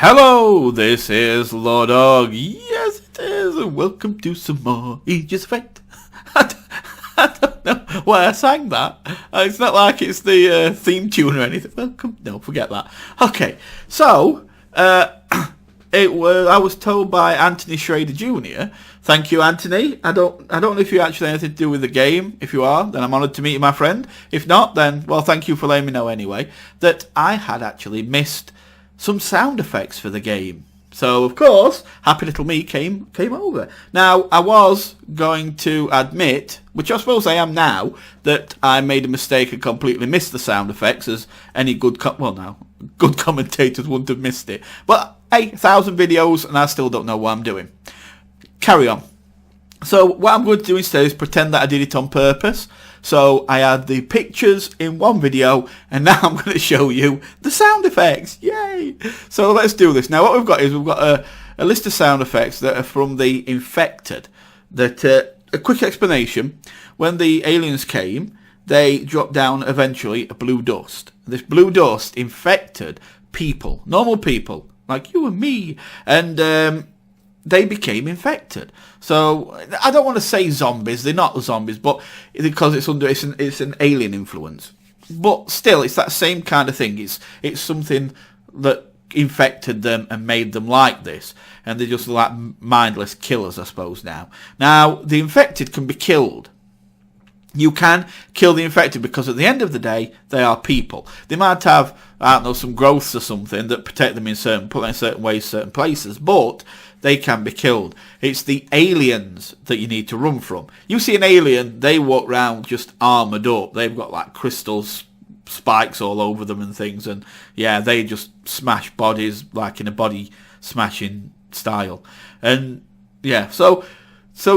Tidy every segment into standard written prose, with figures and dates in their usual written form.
Hello, this is LordUg. Yes, it is, and welcome to some more Aegis Effect. I don't know why I sang that. It's not like it's the theme tune or anything. Welcome, no, forget that. Okay, so I was told by Anthony Schrader Jr. Thank you, Anthony. I don't know if you actually have anything to do with the game. If you are, then I'm honoured to meet you, my friend. If not, then well, thank you for letting me know anyway that I had actually missed some sound effects for the game. So, of course, happy little me came over. Now, I was going to admit, which I suppose I am now, that I made a mistake and completely missed the sound effects, as any good commentators wouldn't have missed it. But, hey, 1,000 videos, and I still don't know what I'm doing. Carry on. So, what I'm going to do instead is pretend that I did it on purpose. So I had the pictures in one video, and now I'm going to show you the sound effects. Yay! So let's do this. Now what we've got is we've got a list of sound effects that are from the Infected. That a quick explanation. When the aliens came, they dropped down eventually a blue dust. This blue dust infected people, normal people, like you and me, and they became infected. So I don't want to say zombies. They're not zombies, but because it's an alien influence. But still, it's that same kind of thing. It's something that infected them and made them like this, and they're just like mindless killers, I suppose. Now the infected can be killed. You can kill the infected because at the end of the day, they are people. They might have, I don't know, some growths or something that protect them put them in certain ways, certain places, but they can be killed. It's the aliens that you need to run from. You see an alien, they walk around just armoured up. They've got like crystal spikes all over them and things, and yeah, they just smash bodies like in a body smashing style. And yeah, so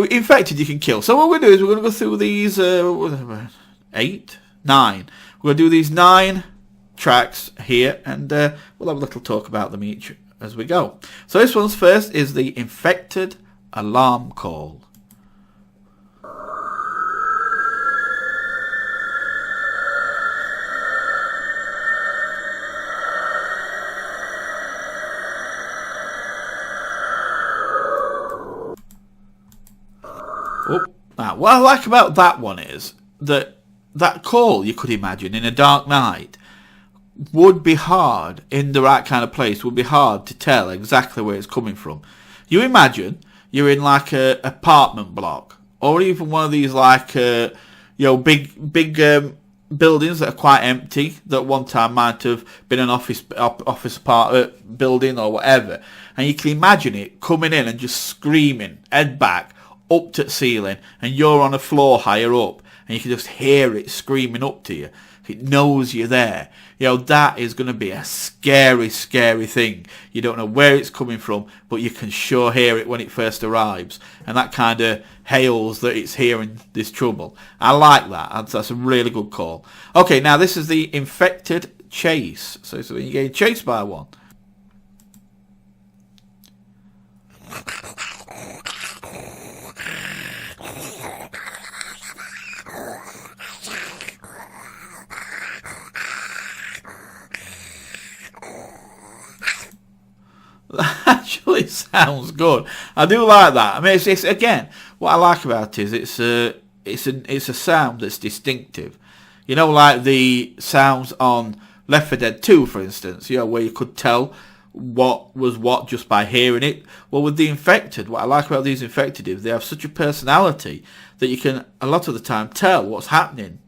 infected you can kill. So what we're going to do is we're going to go through these 8, 9. We're going to do these 9 tracks here, and we'll have a little talk about them each as we go. So this one's first is the Infected Alarm Call. Now, what I like about that one is that call, you could imagine, in a dark night would be hard, in the right kind of place, would be hard to tell exactly where it's coming from. You imagine you're in like a apartment block, or even one of these like big buildings that are quite empty, that one time might have been an office building or whatever, and you can imagine it coming in and just screaming, head back, up to the ceiling, and you're on a floor higher up, and you can just hear it screaming up to you. It knows you're there. That is going to be a scary, scary thing. You don't know where it's coming from, but you can sure hear it when it first arrives, and that kind of hails that it's hearing this trouble. I like that. That's a really good call. Okay, now this is the Infected Chase. So when you're getting chased by one. That actually sounds good. I do like that. I mean, it's again, what I like about it is it's a sound that's distinctive. Like the sounds on Left 4 Dead 2, for instance. Where you could tell what was what just by hearing it. Well, with the Infected, what I like about these Infected is they have such a personality that you can a lot of the time tell what's happening,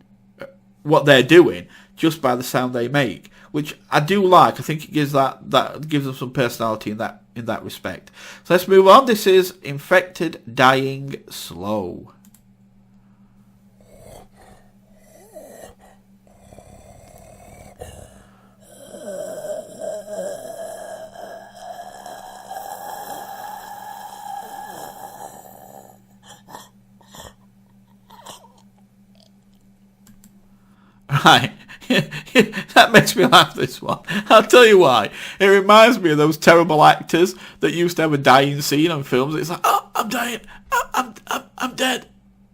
what they're doing, just by the sound they make, which I do like. I think it gives that gives them some personality in that respect. So let's move on. This is Infected Dying Slow. Right. That makes me laugh, this one. I'll tell you why. It reminds me of those terrible actors that used to have a dying scene on films. It's like, oh, I'm dying. I'm dead.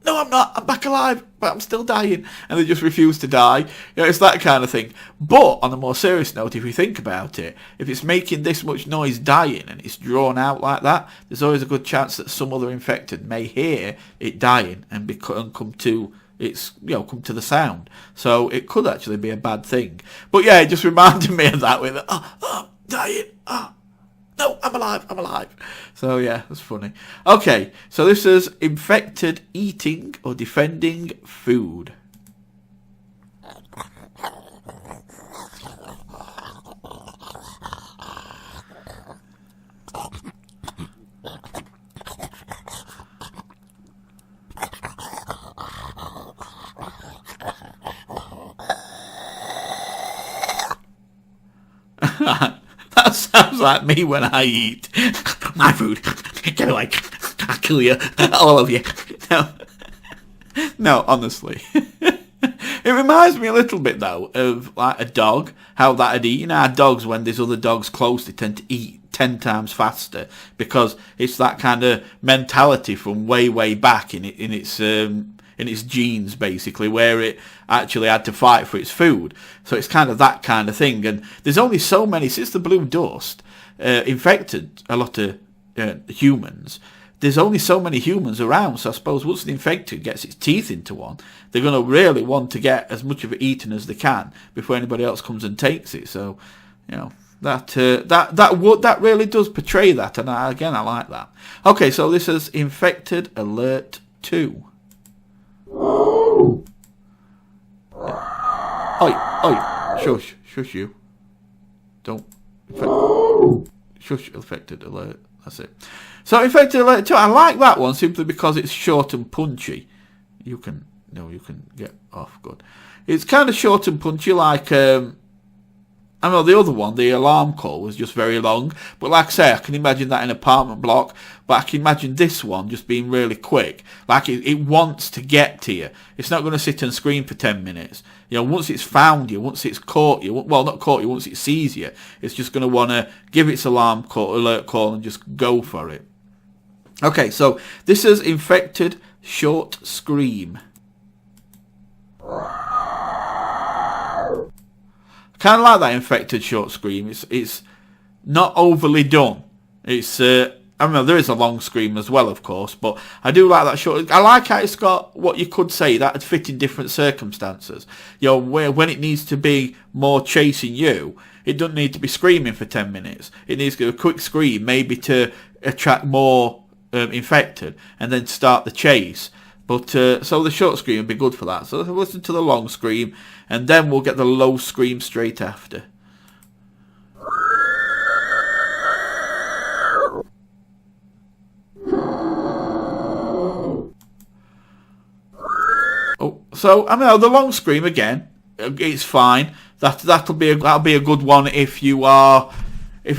no, I'm not. I'm back alive, but I'm still dying. And they just refuse to die. You know, it's that kind of thing. But on a more serious note, if you think about it, if it's making this much noise dying and it's drawn out like that, there's always a good chance that some other infected may hear it dying and come to its, come to the sound. So it could actually be a bad thing. But yeah, it just reminded me of that with, dying, no, I'm alive. So yeah, that's funny. Okay, so this is infected eating or defending food. That sounds like me when I eat. My food. Get away. I'll kill you. All of you. No, honestly. It reminds me a little bit, though, of like a dog. How that'd eat. You know, our dogs, when there's other dogs close, they tend to eat 10 times faster. Because it's that kind of mentality from way, way back in its genes, basically, where it actually had to fight for its food. So it's kind of that kind of thing. And there's only so many, since the blue dust infected a lot of humans, there's only so many humans around. So I suppose once the infected gets its teeth into one, they're going to really want to get as much of it eaten as they can before anybody else comes and takes it. So, that really does portray that. And I like that. Okay, so this is Infected Alert 2. Oi, shush you. Don't. Shush, infected alert. That's it. So, infected alert 2, I like that one simply because it's short and punchy. You can get off, good. It's kind of short and punchy like, I know the other one, the alarm call, was just very long. But like I say, I can imagine that in an apartment block. But I can imagine this one just being really quick. Like it wants to get to you. It's not going to sit and scream for 10 minutes. Once it's found you, once it's caught you, well, not caught you, once it sees you, it's just going to want to give its alert call and just go for it. Okay, so this is Infected Short Scream. Kind of like that infected short scream. It's not overly done. It's there is a long scream as well, of course, but I do like that short. I like how it's got what you could say that would fit in different circumstances. Where when it needs to be more chasing you, it doesn't need to be screaming for 10 minutes. It needs to be a quick scream, maybe to attract more infected, and then start the chase. But so the short scream would be good for that. So let's listen to the long scream, and then we'll get the low scream straight after. Oh, so the long scream again, it's fine. That'll be a good one if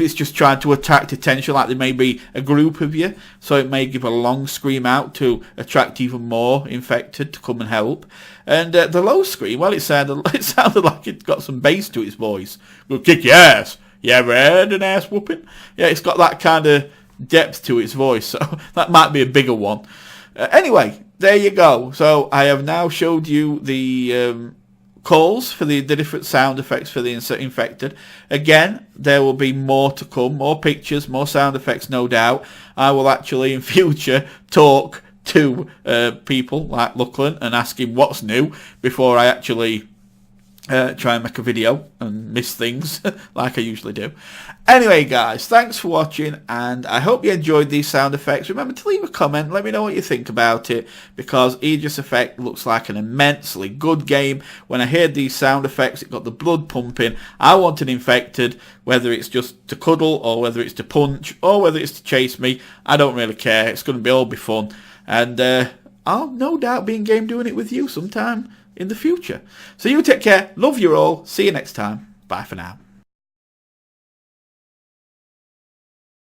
it's just trying to attract attention, like there may be a group of you, so it may give a long scream out to attract even more infected to come and help. And the low scream, well, it sounded like it got some bass to its voice. We'll kick your ass. You ever had an ass whooping? Yeah, it's got that kind of depth to its voice, so that might be a bigger one. Anyway, there you go. So I have now showed you the calls for the different sound effects for the infected. Again, there will be more to come, more pictures, more sound effects, no doubt. I will actually in future talk to people like Lachlan and ask him what's new before I actually try and make a video and miss things like I usually do. Anyway, guys, thanks for watching, and I hope you enjoyed these sound effects. Remember to leave a comment, let me know what you think about it, because Aegis Effect looks like an immensely good game. When I heard these sound effects, it got the blood pumping. I want an infected, whether it's just to cuddle, or whether it's to punch, or whether it's to chase me. I don't really care. It's going to all be fun, and I'll no doubt be in game doing it with you sometime in the future. So you take care, love you all, see you next time, bye for now.